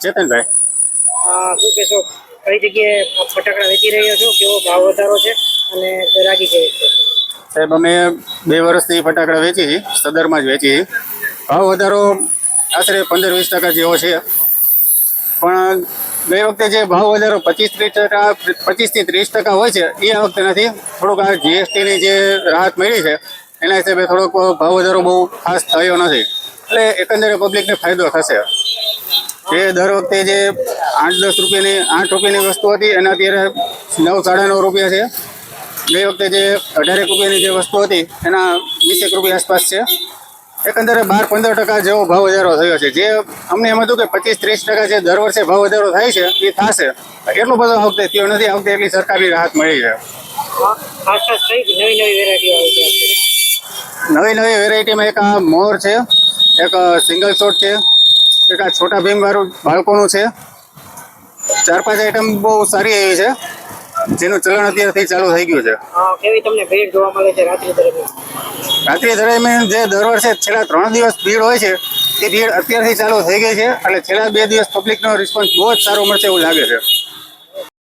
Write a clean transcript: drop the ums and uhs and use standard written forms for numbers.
ચેતનભાઈ. શું કહેશો, કઈ જગ્યાએ ફટાકડા વેચી રહ્યા છો, કેવો ભાવ વધારો છે અને ગરાગી કેવી છે? સાહેબ, અમે 2 વર્ષથી ફટાકડા વેચી છીએ, સદરમાં જ વેચી છીએ. ભાવ વધારો આશરે 15-20% જેવો છે, પણ ગઈ વખતે જે ભાવ વધારો 25-30% હોય છે એ આ વખતે નથી. થોડુંક આ જીએસટીની જે રાહત મળી છે એના હિસાબે થોડોક ભાવ વધારો બહુ ખાસ થયો નથી, એટલે એકંદરે પબ્લિકને ફાયદો થશે. જે દર વખતે જે 8 રૂપિયાની વસ્તુ હતી એના અત્યારે 9-9.5 રૂપિયા છે. ગઈ વખતે જે 18 રૂપિયાની જે વસ્તુ હતી એના 20 રૂપિયા આસપાસ છે. એકંદરે 12-15% જેવો ભાવ વધારો થયો છે. જે અમને એમ હતું કે 25-30% જે દર વર્ષે ભાવ વધારો થાય છે એ થશે, એટલો બધો આ વખતે થયો નથી. આ વખતે એટલી સરકારની રાહત મળી છે. ખાસ ખાસ કઈ નવી વેરાયટીઓ આવી છે? નવી વેરાયટીમાં એક આ મોર છે, એક સિંગલ શોટ છે, એક આ છોટા ભીમ વાળું બાળકોનું છે. 4-5 આઈટમ બહુ સારી એવી છે જેનું ચલણ અત્યારથી ચાલુ થઈ ગયું છે. કેવી તમને ભીડ જોવા મળે છે રાત્રિ દરમિયાન? રાત્રિ દરમિયાન જે દર વર્ષે છેલ્લા 3 દિવસ ભીડ હોય છે એ ભીડ અત્યારથી ચાલુ થઈ ગઈ છે, એટલે છેલ્લા 2 દિવસ પબ્લિકનો રિસ્પોન્સ બહુ જ સારો મળશે એવું લાગે છે.